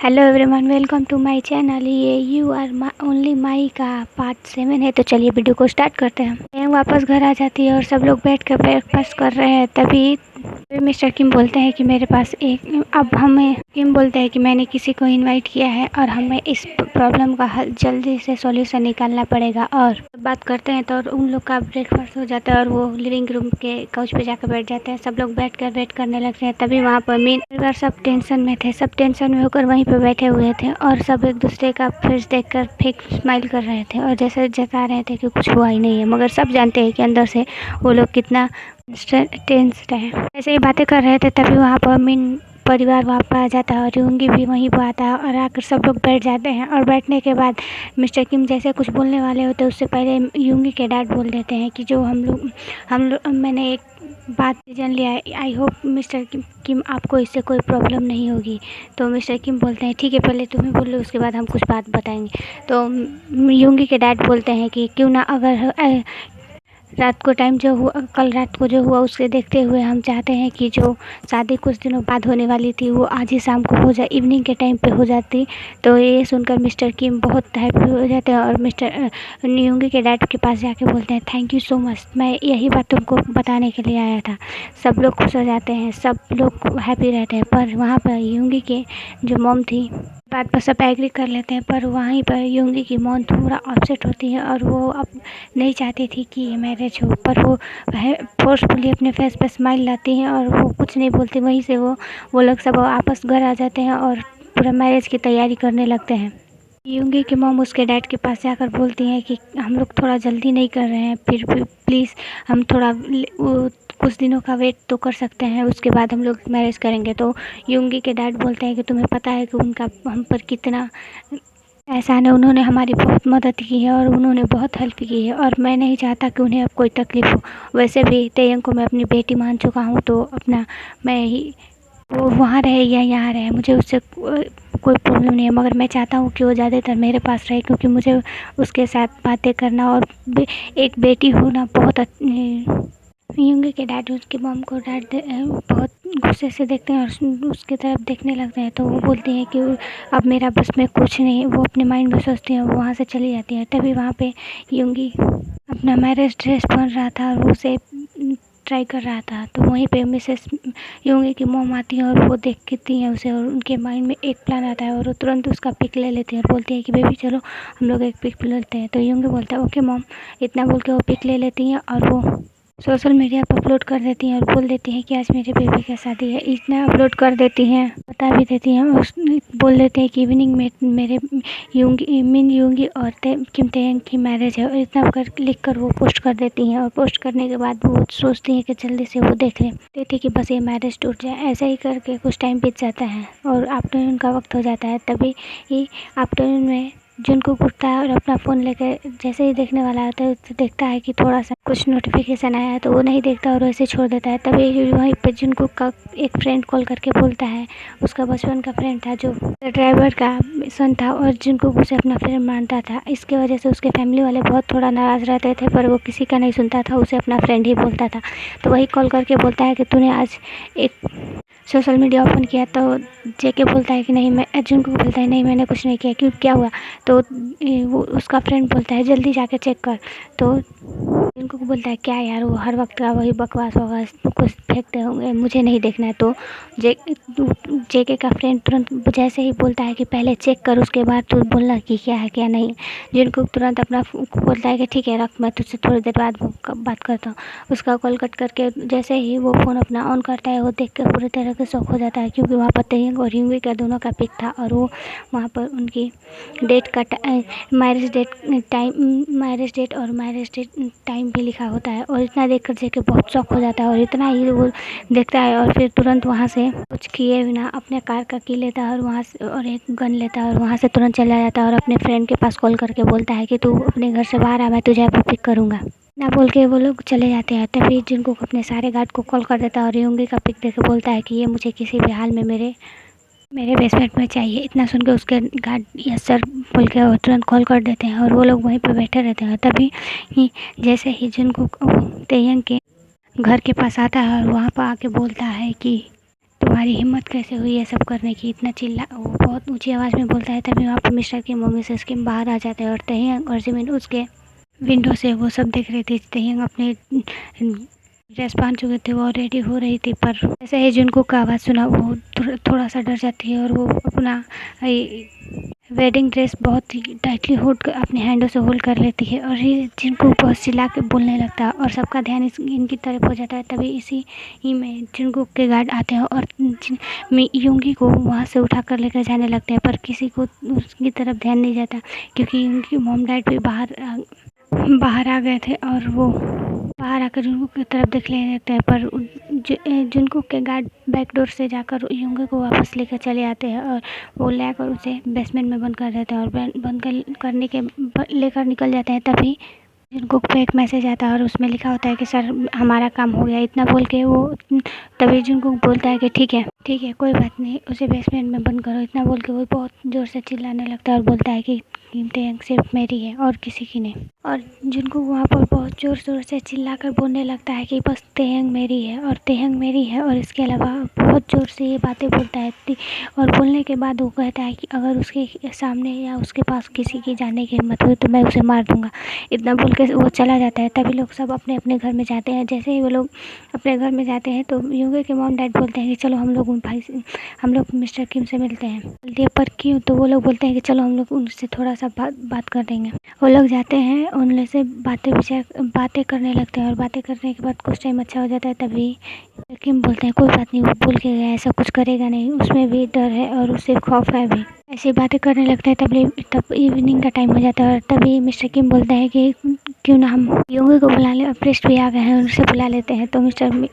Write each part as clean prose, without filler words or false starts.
Hello everyone, welcome to my channel. ये you are only mine का part 7 है। तो चलिए वीडियो को स्टार्ट करते हैं। मैं वापस घर आ जाती है और सब लोग बैठ कर ब्रेकफास्ट कर रहे हैं। तभी मिस्टर किम बोलते हैं कि मेरे पास किम बोलते हैं कि मैंने किसी को इनवाइट किया है और हमें इस प्रॉब्लम का हल जल्दी से सॉल्यूशन निकालना पड़ेगा। और बात करते हैं तो उन लोग का ब्रेकफास्ट हो जाता है और वो लिविंग रूम के काउच पे जाकर बैठ जाते हैं। सब लोग बैठ कर वेट करने लगते हैं। तभी वहाँ पर मीन परिवार सब टेंशन में थे। सब टेंशन में होकर वहीं पे बैठे हुए थे और सब एक दूसरे का फेस देखकर फेक स्माइल कर रहे थे और जैसे जता रहे थे कि कुछ हुआ ही नहीं है, मगर सब जानते हैं कि अंदर से वो लोग कितना टेंस्ड है। ऐसे ही बातें कर रहे थे तभी वहाँ पर मीन परिवार वहाँ पर आ जाता है और यूंगी भी वहीं पर आता है और आकर सब लोग बैठ जाते हैं। और बैठने के बाद मिस्टर किम जैसे कुछ बोलने वाले होते हैं उससे पहले यूंगी के डैड बोल देते हैं कि जो हम लोग मैंने एक बात जान लिया है। आई होप मिस्टर किम आपको इससे कोई प्रॉब्लम नहीं होगी। तो मिस्टर किम बोलते हैं ठीक है, पहले तुम्हें बोल लो, उसके बाद हम कुछ बात बताएंगे। तो यूंगी के डैड बोलते हैं कि क्यों ना, अगर रात को टाइम जो हुआ, कल रात को जो हुआ उसके देखते हुए हम चाहते हैं कि जो शादी कुछ दिनों बाद होने वाली थी वो आज ही शाम को हो जाए, इवनिंग के टाइम पे हो जाती। तो ये सुनकर मिस्टर किम बहुत हैप्पी हो जाते हैं और मिस्टर यूंगी के डैड के पास जाके बोलते हैं थैंक यू सो मच, मैं यही बात तुमको बताने के लिए आया था। सब लोग खुश हो जाते हैं, सब लोग हैप्पी रहते हैं। पर वहाँ पर यूंगी के जो मॉम थी बात पर सब एग्री कर लेते हैं, पर वहीं पर यूंगी की मॉम थोड़ा अपसेट होती है और वो अब नहीं चाहती थी कि ये मैरिज हो। पर वो फोर्सफुली अपने फेस पे स्माइल लाती हैं और वो कुछ नहीं बोलती। वहीं से वो लोग सब आपस घर आ जाते हैं और पूरा मैरिज की तैयारी करने लगते हैं। यूंगी की मॉम उसके डैड के पास जाकर बोलती हैं कि हम लोग थोड़ा जल्दी नहीं कर रहे हैं, फिर भी प्लीज़ हम थोड़ा कुछ दिनों का वेट तो कर सकते हैं, उसके बाद हम लोग मैरिज करेंगे। तो यूंगी के डैड बोलते हैं कि तुम्हें पता है कि उनका हम पर कितना एहसान है, उन्होंने हमारी बहुत मदद की है और उन्होंने बहुत हेल्प की है और मैं नहीं चाहता कि उन्हें अब कोई तकलीफ़ हो। वैसे भी तेयंग को मैं अपनी बेटी मान चुका हूँ, तो अपना मैं ही वो वहाँ रहे या यहाँ रहे मुझे उससे कोई प्रॉब्लम नहीं है, मगर मैं चाहता हूँ कि वो ज़्यादातर मेरे पास रहे क्योंकि मुझे उसके साथ बातें करना और एक बेटी होना बहुत यूंगी के डैड उसकी मॉम को बहुत गुस्से से देखते हैं और उसकी तरफ देखने लगते हैं। तो वो बोलती हैं कि अब मेरा बस में कुछ नहीं, वो अपने माइंड में सोचती हैं, वो वहाँ से चली जाती है। तभी वहाँ पे यूंगी अपना मैरिज ड्रेस पहन रहा था और वो उसे ट्राई कर रहा था। तो वहीं पे मिसेस यूंगी की मॉम आती है और वो देखती हैं उसे और उनके माइंड में एक प्लान आता है और वो तुरंत उसका पिक ले लेती हैं और बोलती है कि बेबी चलो हम लोग एक पिक लेते हैं। तो यूंगी बोलता है ओके मॉम, इतना बोल के वो पिक ले लेती हैं और वो सोशल मीडिया पर अपलोड कर देती हैं और बोल देती हैं कि आज मेरे बेबी की शादी है। इतना अपलोड कर देती हैं, बता भी देती हैं और बोल देते हैं कि इवनिंग में मेरे यूंगी और किम तेयंग की मैरिज है। और इतना लिख कर वो पोस्ट कर देती हैं और पोस्ट करने के बाद वो सोचती हैं कि जल्दी से वो देख लेती कि बस ये मैरिज टूट जाए। ऐसे ही करके कुछ टाइम बीत जाता है और आफ्टरनून का वक्त हो जाता है। तभी आफ्टरनून में जुनकुक उठता है और अपना फ़ोन लेकर जैसे ही देखने वाला होता है तो देखता है कि थोड़ा सा कुछ नोटिफिकेशन आया है, तो वो नहीं देखता और वैसे छोड़ देता है। तभी वहीं पर जुनकुक का एक फ्रेंड कॉल करके बोलता है, उसका बचपन का फ्रेंड था जो ड्राइवर का सन था और जुनकुक उसे अपना फ्रेंड मानता था। इसके वजह से उसके फैमिली वाले बहुत थोड़ा नाराज़ रहते थे, पर वो किसी का नहीं सुनता था, उसे अपना फ्रेंड ही बोलता था। तो वही कॉल करके बोलता है कि तूने आज एक सोशल मीडिया ओपन किया। तो जेके बोलता है कि नहीं, मैं अर्जुन को बोलता है नहीं मैंने कुछ नहीं किया, क्यों क्या हुआ। तो वो उसका फ्रेंड बोलता है जल्दी जाके चेक कर। तो उनको बोलता है क्या यार, वो हर वक्त का वही बकवास वकवास कुछ फेंकते होंगे, मुझे नहीं देखना है। तो जेके का फ्रेंड तुरंत जैसे ही बोलता है कि पहले चेक कर उसके बाद तू बोलना कि क्या है क्या नहीं। जिनको तुरंत अपना बोलता है कि ठीक है रख, मैं तुझसे थोड़ी देर बाद बात करता हूँ। उसका कॉल कट करके जैसे ही वो फ़ोन अपना ऑन करता है वो देख कर पूरी तरह से शॉक हो जाता है, क्योंकि वहाँ पर तेयंग और यूंगी का दोनों का पिक था और वो वहाँ पर उनकी डेट का मैरिज डेट और मैरिज डेट टाइम भी लिखा होता है। और इतना देख कर जेके बहुत शॉक हो जाता है और इतना ही वो देखता है और फिर तुरंत वहाँ से कुछ किए बिना अपने कार का की लेता है और वहाँ से और एक गन लेता है और वहाँ से तुरंत चला जाता है और अपने फ्रेंड के पास कॉल करके बोलता है कि तू अपने घर से बाहर आ, मैं तुझे अभी पिक करूँगा ना बोल के वो लोग चले जाते हैं। तभी जिनको अपने सारे गार्ड को कॉल कर देता है और यूंगी का पिक देके बोलता है कि ये मुझे किसी भी हाल में मेरे बेसमेंट में चाहिए। इतना सुन के उसके गार्ड यस सर बोल के वो तुरंत कॉल कर देते हैं और वो लोग वहीं पर बैठे रहते हैं। तभी जैसे ही जिनको तेयंग के घर के पास आता है और वहाँ पर आके बोलता है कि तुम्हारी हिम्मत कैसे हुई ये सब करने की, इतना चिल्ला। वो बहुत ऊंची आवाज़ में बोलता है। तभी वहाँ पर मिस्टर किम और मिसेस किम बाहर आ जाते हैं और तहेंग और जिमिन उसके विंडो से वो सब देख रहे थे। तहेंग अपने ड्रेस पहन चुके थे, वो रेडी हो रही थी, पर जैसे ही जुनकुक का आवाज़ सुना वो थोड़ा सा डर जाती है और वो अपना वेडिंग ड्रेस बहुत ही टाइटली होल्ड कर अपने हैंडों से होल्ड कर लेती है और ये जिनको बहुत चिल्ला के बोलने लगता है और सबका ध्यान इनकी तरफ हो जाता है। तभी इसी ही में जिनको के गार्ड आते हैं और योंगी को वहाँ से उठा कर लेकर जाने लगते हैं, पर किसी को उसकी तरफ ध्यान नहीं जाता क्योंकि उनकी मॉम डैड भी बाहर आ गए थे और वो बाहर आकर जुनकुक की तरफ देख लेने लगते हैं। पर जुनकुक के गार्ड बैक डोर से जाकर योंगी को वापस लेकर चले आते हैं और वो लेकर उसे बेसमेंट में बंद कर देते हैं और बंद करने के लेकर निकल जाते हैं। तभी जुनकुक पे एक मैसेज आता है और उसमें लिखा होता है कि सर हमारा काम हो गया। इतना बोल के वो तभी जुनकुक बोलता है कि ठीक है कोई बात नहीं, उसे बेसमेंट में बंद करो। इतना बोल के वो बहुत ज़ोर से चिल्लाने लगता है और बोलता है कि तहेंग सिर्फ मेरी है और किसी की नहीं। और जुनकुक वहाँ पर बहुत ज़ोर से चिल्लाकर बोलने लगता है कि बस तहेंग मेरी है और तहेंग मेरी है, और इसके अलावा बहुत ज़ोर से ये बातें बोलता है। और बोलने के बाद वो कहता है कि अगर उसके सामने या उसके पास किसी की जाने की हिम्मत हुई तो मैं उसे मार दूँगा। इतना बोल के वो चला जाता है। तभी लोग सब अपने अपने घर में जाते हैं। जैसे ही वो लोग अपने घर में जाते हैं तो योंगी के मॉम डैड बोलते हैं कि चलो हम लोग मिस्टर किम से मिलते हैं। बोलते हैं पर क्यों? तो वो लोग बोलते हैं कि चलो हम लोग उनसे थोड़ा सा बात कर देंगे। वो लोग जाते हैं, उनसे बातें करने लगते हैं और बातें करने के बाद कुछ टाइम अच्छा हो जाता है। तभी किम बोलते हैं कोई बात नहीं, वो भूल के गया, ऐसा कुछ करेगा नहीं, उसमें भी डर है और उसे खौफ है भी। ऐसी बातें करने लगता है। तब इवनिंग का टाइम हो जाता है और तभी मिस्टर किम बोलता है कि क्यों ना हम योंगी को बुला ले, प्रेस्ट भी आ गए हैं, उनसे बुला लेते हैं। तो मिस्टर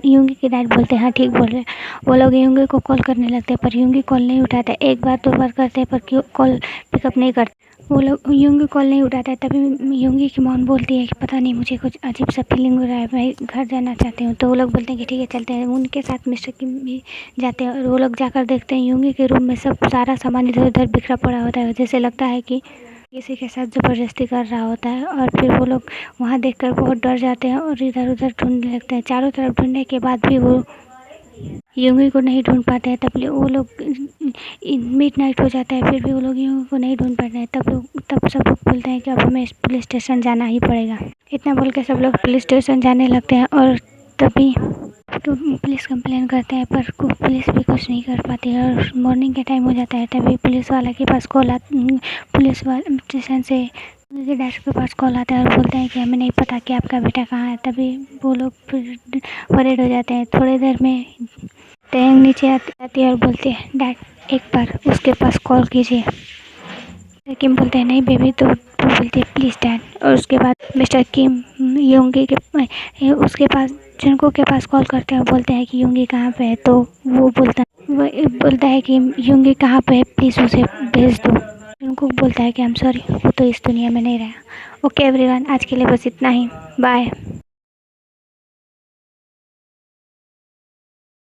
योंगी के डैड बोलते हैं हाँ ठीक बोल रहे हैं। वो लोग योंगी को कॉल करने लगते हैं पर योंगी कॉल नहीं उठाता है। एक बार दो बार करते हैं पर कॉल पिकअप नहीं करते। वो लोग योंगी कॉल नहीं उठाता है। तभी योंगी की मॉम बोलती है कि पता नहीं मुझे कुछ अजीब सा फीलिंग हो रहा है, मैं घर जाना चाहती हूँ। तो वो लोग बोलते हैं कि ठीक है चलते हैं। उनके साथ मिस्टर किम भी जाते हैं और वो लोग जाकर देखते हैं योंगी के रूम में सब सारा सामान इधर उधर बिखरा पड़ा होता है, जैसे लगता है कि किसी के साथ ज़बरदस्ती कर रहा होता है। और फिर वो लोग वहाँ देखकर बहुत डर जाते हैं और इधर उधर ढूंढने लगते हैं। चारों तरफ ढूंढने के बाद भी वो योंगी को नहीं ढूंढ पाते हैं। तब वो लोग मिडनाइट हो जाता है, फिर भी वो लोग योंगी को नहीं ढूंढ पाते हैं। तब सब लोग बोलते हैं कि अब हमें पुलिस स्टेशन जाना ही पड़ेगा। इतना बोल के सब लोग पुलिस स्टेशन जाने लगते हैं और तभी तो पुलिस कंप्लेन करते हैं पर पुलिस भी कुछ नहीं कर पाती है और मॉर्निंग के टाइम हो जाता है। तभी पुलिस वाला के पास पुलिस वाले स्टेशन से उनके डैड के पास कॉल आता है और बोलते हैं कि हमें नहीं पता कि आपका बेटा कहाँ है। तभी वो लोग फिर वरीड हो जाते हैं। थोड़ी देर में तहेंग नीचे आती है और बोलती है डैड एक बार उसके पास कॉल कीजिए। किम बोलते हैं नहीं बेबी, तो बोलती है प्लीज़ डैड। और उसके बाद मिस्टर किम योंगी के उसके पास जुनकुक के पास कॉल करते हैं और बोलते हैं कि योंगी कहाँ पे है। तो वो बोलता है कि योंगी कहाँ पे है, प्लीज़ उसे भेज दो। जुनकुक बोलता है कि आई एम सॉरी, वो तो इस दुनिया में नहीं रहा। ओके एवरीवन, आज के लिए बस इतना ही, बाय।